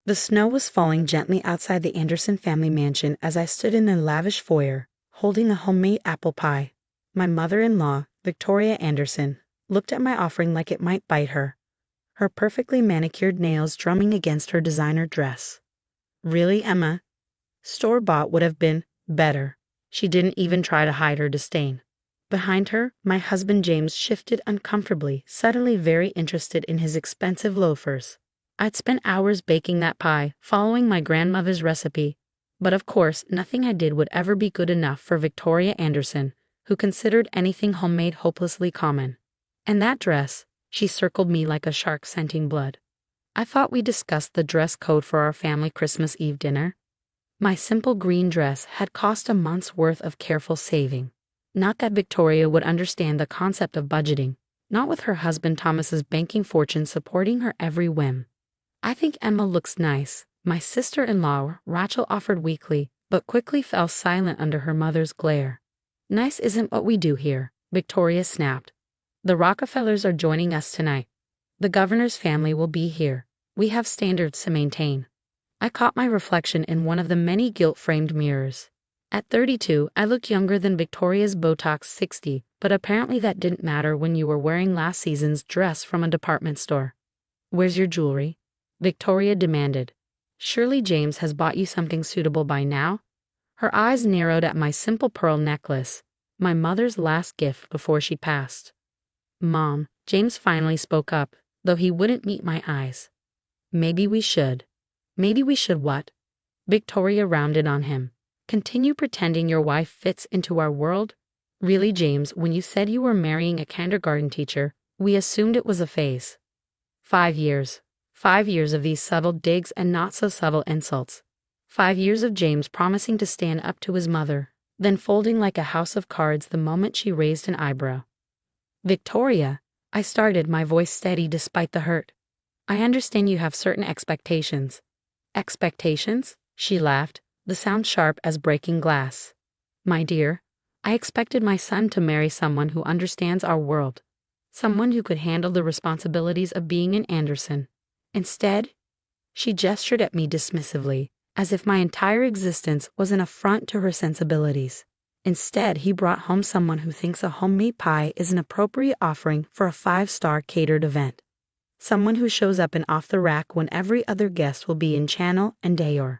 The snow was falling gently outside the Anderson family mansion as I stood in the lavish foyer, holding a homemade apple pie. My mother-in-law, Victoria Anderson, looked at my offering like it might bite her perfectly manicured nails drumming against her designer dress. Really, Emma? Store-bought would have been better. She didn't even try to hide her disdain. Behind her, my husband James shifted uncomfortably, suddenly very interested in his expensive loafers. I'd spent hours baking that pie, following my grandmother's recipe. But of course, nothing I did would ever be good enough for Victoria Anderson, who considered anything homemade hopelessly common. And that dress, she circled me like a shark scenting blood. I thought we discussed the dress code for our family Christmas Eve dinner. My simple green dress had cost a month's worth of careful saving. Not that Victoria would understand the concept of budgeting, not with her husband Thomas's banking fortune supporting her every whim. I think Emma looks nice, my sister-in-law, Rachel offered weakly, but quickly fell silent under her mother's glare. Nice isn't what we do here, Victoria snapped. The Rockefellers are joining us tonight. The governor's family will be here. We have standards to maintain. I caught my reflection in one of the many gilt-framed mirrors. At 32, I looked younger than Victoria's Botox 60, but apparently that didn't matter when you were wearing last season's dress from a department store. Where's your jewelry? Victoria demanded. Surely James has bought you something suitable by now? Her eyes narrowed at my simple pearl necklace, my mother's last gift before she passed. Mom, James finally spoke up, though he wouldn't meet my eyes. Maybe we should. Maybe we should what? Victoria rounded on him. Continue pretending your wife fits into our world? Really, James, when you said you were marrying a kindergarten teacher, we assumed it was a phase. 5 years. 5 years of these subtle digs and not so subtle insults. 5 years of James promising to stand up to his mother, then folding like a house of cards the moment she raised an eyebrow. Victoria, I started, my voice steady despite the hurt. I understand you have certain expectations. Expectations? She laughed, the sound sharp as breaking glass. My dear, I expected my son to marry someone who understands our world. Someone who could handle the responsibilities of being an Anderson. Instead, she gestured at me dismissively, as if my entire existence was an affront to her sensibilities. Instead, he brought home someone who thinks a homemade pie is an appropriate offering for a 5-star catered event. Someone who shows up in off the rack when every other guest will be in Channel and Dayor.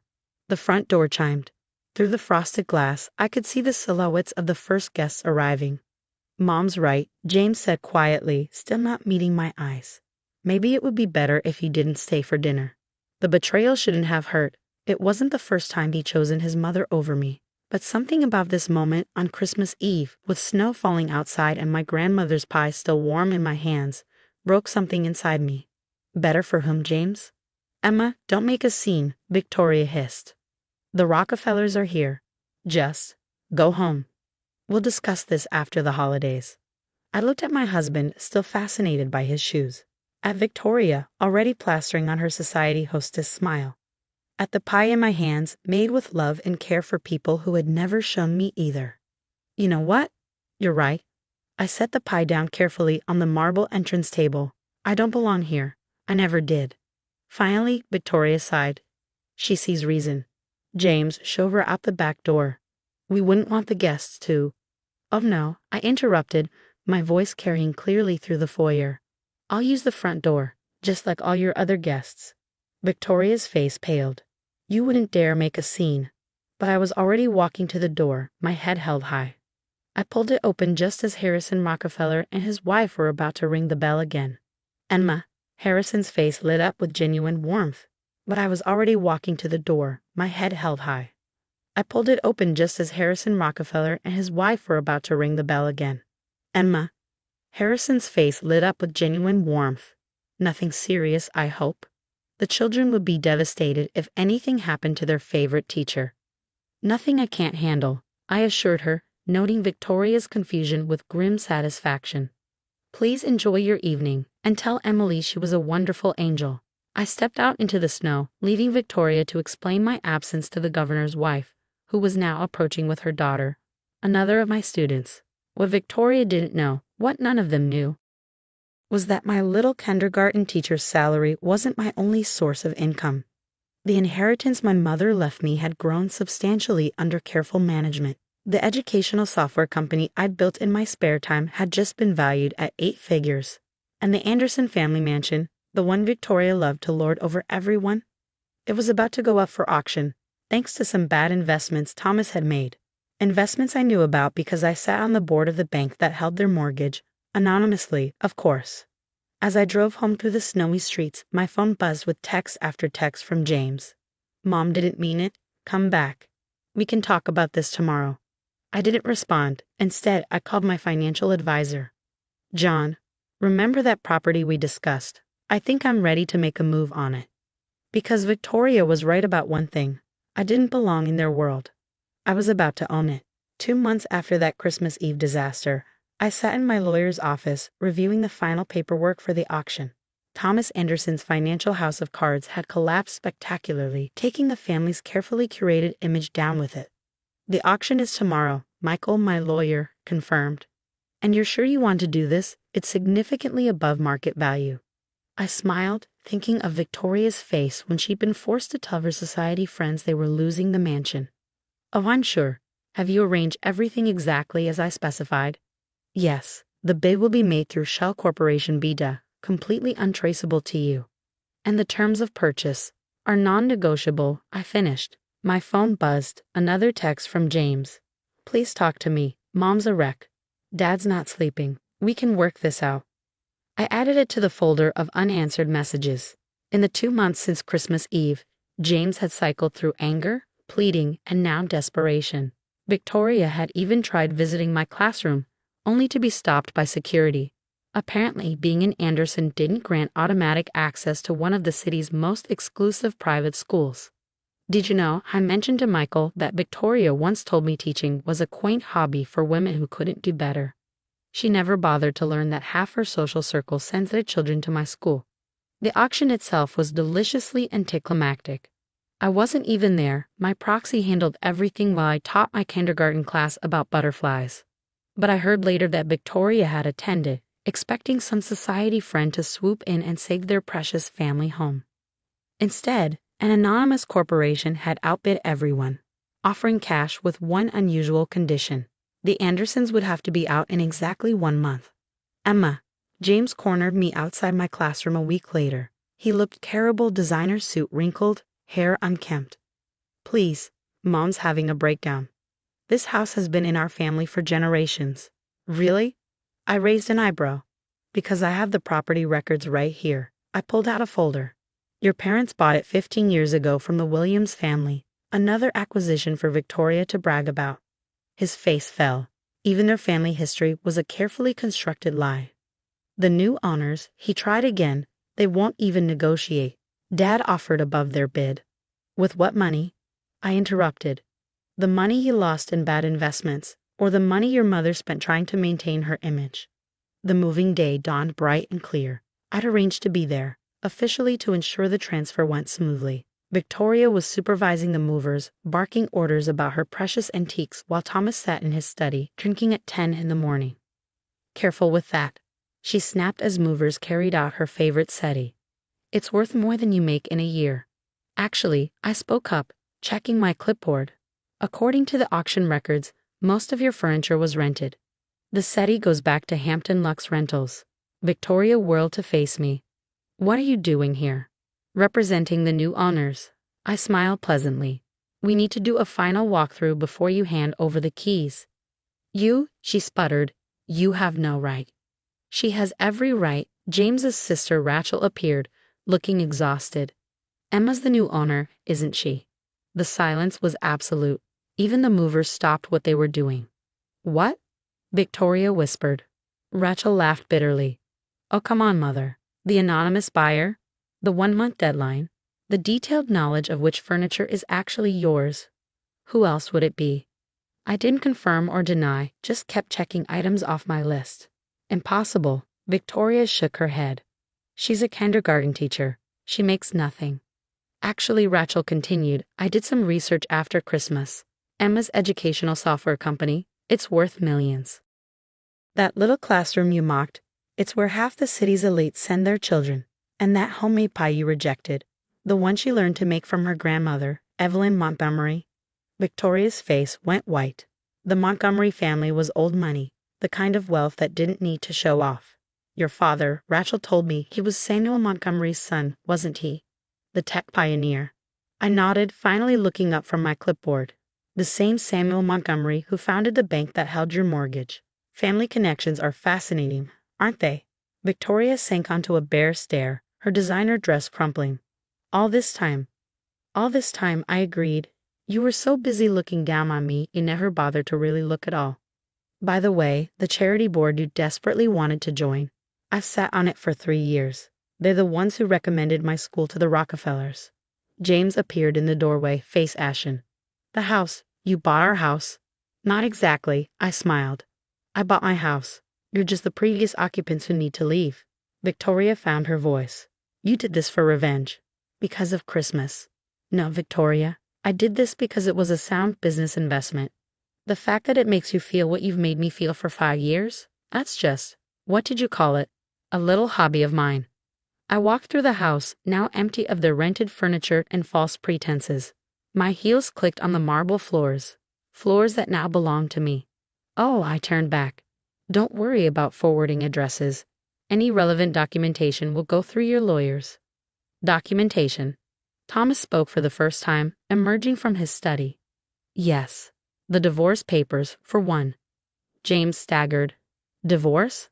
The front door chimed. Through the frosted glass, I could see the silhouettes of the first guests arriving. Mom's right, James said quietly, still not meeting my eyes. Maybe it would be better if he didn't stay for dinner. The betrayal shouldn't have hurt. It wasn't the first time he'd chosen his mother over me. But something about this moment on Christmas Eve, with snow falling outside and my grandmother's pie still warm in my hands, broke something inside me. Better for whom, James? Emma, don't make a scene, Victoria hissed. The Rockefellers are here. Just go home. We'll discuss this after the holidays. I looked at my husband, still fascinated by his shoes. At Victoria, already plastering on her society hostess smile. At the pie in my hands, made with love and care for people who had never shown me either. You know what? You're right. I set the pie down carefully on the marble entrance table. I don't belong here. I never did. Finally, Victoria sighed. She sees reason. James, shove her out the back door. We wouldn't want the guests to. Oh no, I interrupted, my voice carrying clearly through the foyer. I'll use the front door, just like all your other guests. Victoria's face paled. You wouldn't dare make a scene. But I was already walking to the door, my head held high. I pulled it open just as Harrison Rockefeller and his wife were about to ring the bell again. Emma, Harrison's face lit up with genuine warmth. But I was already walking to the door, my head held high. I pulled it open just as Harrison Rockefeller and his wife were about to ring the bell again. Emma, Harrison's face lit up with genuine warmth. Nothing serious, I hope. The children would be devastated if anything happened to their favorite teacher. Nothing I can't handle, I assured her, noting Victoria's confusion with grim satisfaction. Please enjoy your evening, and tell Emily she was a wonderful angel. I stepped out into the snow, leaving Victoria to explain my absence to the governor's wife, who was now approaching with her daughter, another of my students. What Victoria didn't know, what none of them knew, was that my little kindergarten teacher's salary wasn't my only source of income. The inheritance my mother left me had grown substantially under careful management. The educational software company I'd built in my spare time had just been valued at 8 figures. And the Anderson family mansion, the one Victoria loved to lord over everyone, it was about to go up for auction, thanks to some bad investments Thomas had made. Investments I knew about because I sat on the board of the bank that held their mortgage, anonymously, of course. As I drove home through the snowy streets, my phone buzzed with text after text from James. "Mom didn't mean it. Come back. We can talk about this tomorrow." I didn't respond. Instead, I called my financial advisor. "John, remember that property we discussed? I think I'm ready to make a move on it." Because Victoria was right about one thing. I didn't belong in their world. I was about to own it. 2 months after that Christmas Eve disaster, I sat in my lawyer's office reviewing the final paperwork for the auction. Thomas Anderson's financial house of cards had collapsed spectacularly, taking the family's carefully curated image down with it. "The auction is tomorrow," Michael, my lawyer, confirmed. "And you're sure you want to do this? It's significantly above market value." I smiled, thinking of Victoria's face when she'd been forced to tell her society friends they were losing the mansion. "Oh, I'm sure. Have you arranged everything exactly as I specified?" "Yes. The bid will be made through Shell Corporation Bida, completely untraceable to you. And the terms of purchase are non-negotiable," I finished. My phone buzzed, another text from James. "Please talk to me. Mom's a wreck. Dad's not sleeping. We can work this out." I added it to the folder of unanswered messages. In the 2 months since Christmas Eve, James had cycled through anger, pleading, and now desperation. Victoria had even tried visiting my classroom, only to be stopped by security. Apparently, being an Anderson didn't grant automatic access to one of the city's most exclusive private schools. Did you know, I mentioned to Michael that Victoria once told me teaching was a quaint hobby for women who couldn't do better. She never bothered to learn that half her social circle sends their children to my school. The auction itself was deliciously anticlimactic. I wasn't even there. My proxy handled everything while I taught my kindergarten class about butterflies. But I heard later that Victoria had attended, expecting some society friend to swoop in and save their precious family home. Instead, an anonymous corporation had outbid everyone, offering cash with one unusual condition. The Andersons would have to be out in exactly 1 month. "Emma," James cornered me outside my classroom a week later. He looked terrible, designer suit wrinkled, hair unkempt. "Please, Mom's having a breakdown. This house has been in our family for generations." "Really?" I raised an eyebrow. "Because I have the property records right here." I pulled out a folder. "Your parents bought it 15 years ago from the Williams family, another acquisition for Victoria to brag about." His face fell. Even their family history was a carefully constructed lie. "The new owners," he tried again, "they won't even negotiate. Dad offered above their bid." "With what money?" I interrupted. "The money he lost in bad investments, or the money your mother spent trying to maintain her image." The moving day dawned bright and clear. I'd arranged to be there, officially to ensure the transfer went smoothly. Victoria was supervising the movers, barking orders about her precious antiques while Thomas sat in his study, drinking at 10 in the morning. "Careful with that," she snapped as movers carried out her favorite settee. "It's worth more than you make in a year." Actually, I spoke up, checking my clipboard. "According to the auction records, most of your furniture was rented. The settee goes back to Hampton Lux Rentals." Victoria whirled to face me. "What are you doing here?" "Representing the new owners." I smiled pleasantly. "We need to do a final walkthrough before you hand over the keys." "You," she sputtered, "you have no right." "She has every right." James's sister Rachel appeared, looking exhausted. "Emma's the new owner, isn't she?" The silence was absolute. Even the movers stopped what they were doing. "What?" Victoria whispered. Rachel laughed bitterly. "Oh, come on, Mother. The anonymous buyer? The 1-month deadline? The detailed knowledge of which furniture is actually yours? Who else would it be?" I didn't confirm or deny, just kept checking items off my list. "Impossible." Victoria shook her head. "She's a kindergarten teacher. She makes nothing." "Actually," Rachel continued, "I did some research after Christmas. Emma's educational software company, it's worth millions. That little classroom you mocked, it's where half the city's elites send their children. And that homemade pie you rejected, The one she learned to make from her grandmother, Evelyn Montgomery. Victoria's face went white. The Montgomery family was old money, the kind of wealth that didn't need to show off. Your father, Rachel told me, he was Samuel Montgomery's son, wasn't he? The tech pioneer. I nodded, finally looking up from my clipboard. The same Samuel Montgomery who founded the bank that held your mortgage. Family connections are fascinating, aren't they? Victoria sank onto a bare stair, her designer dress crumpling. All this time, I agreed. You were so busy looking down on me, you never bothered to really look at all. By the way, the charity board you desperately wanted to join, I've sat on it for 3 years. They're the ones who recommended my school to the Rockefellers. James appeared in the doorway, face ashen. The house, you bought our house? Not exactly, I smiled. I bought my house. You're just the previous occupants who need to leave. Victoria found her voice. You did this for revenge. Because of Christmas. No, Victoria. I did this because it was a sound business investment. The fact that it makes you feel what you've made me feel for 5 years? That's just, what did you call it? A little hobby of mine. I walked through the house, now empty of their rented furniture and false pretenses. My heels clicked on the marble floors that now belonged to me. Oh, I turned back. Don't worry about forwarding addresses. Any relevant documentation will go through your lawyers. Documentation. Thomas spoke for the first time, emerging from his study. Yes, the divorce papers, for one. James staggered. Divorce?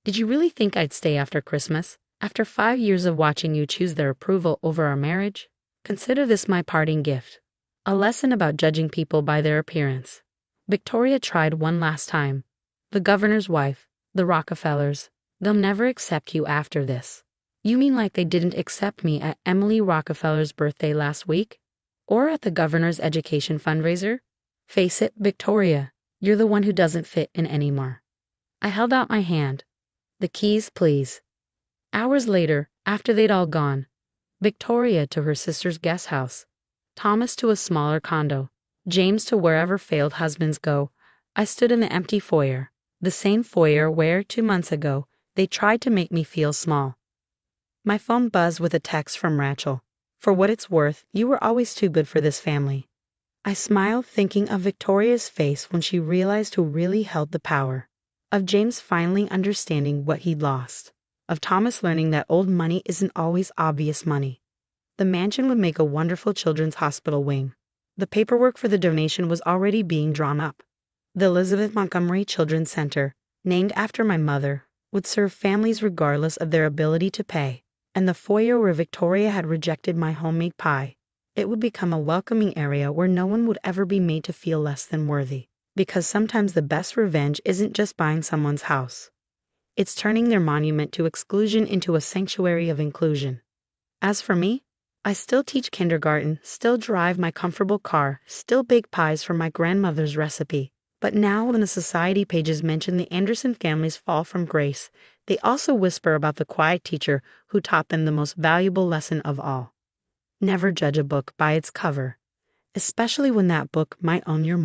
Did you really think I'd stay after Christmas? After 5 years of watching you choose their approval over our marriage? Consider this my parting gift. A lesson about judging people by their appearance. Victoria tried one last time. The governor's wife, the Rockefellers, they'll never accept you after this. You mean like they didn't accept me at Emily Rockefeller's birthday last week? Or at the governor's education fundraiser? Face it, Victoria, you're the one who doesn't fit in anymore. I held out my hand. The keys, please. Hours later, after they'd all gone, Victoria to her sister's guest house, Thomas to a smaller condo, James to wherever failed husbands go, I stood in the empty foyer, the same foyer where, 2 months ago, they tried to make me feel small. My phone buzzed with a text from Rachel. For what it's worth, you were always too good for this family. I smiled, thinking of Victoria's face when she realized who really held the power. Of James finally understanding what he'd lost. Of Thomas learning that old money isn't always obvious money. The mansion would make a wonderful children's hospital wing. The paperwork for the donation was already being drawn up. The Elizabeth Montgomery Children's Center, named after my mother, would serve families regardless of their ability to pay. And the foyer where Victoria had rejected my homemade pie, it would become a welcoming area where no one would ever be made to feel less than worthy. Because sometimes the best revenge isn't just buying someone's house. It's turning their monument to exclusion into a sanctuary of inclusion. As for me, I still teach kindergarten, still drive my comfortable car, still bake pies from my grandmother's recipe. But now when the society pages mention the Anderson family's fall from grace, they also whisper about the quiet teacher who taught them the most valuable lesson of all. Never judge a book by its cover, especially when that book might own your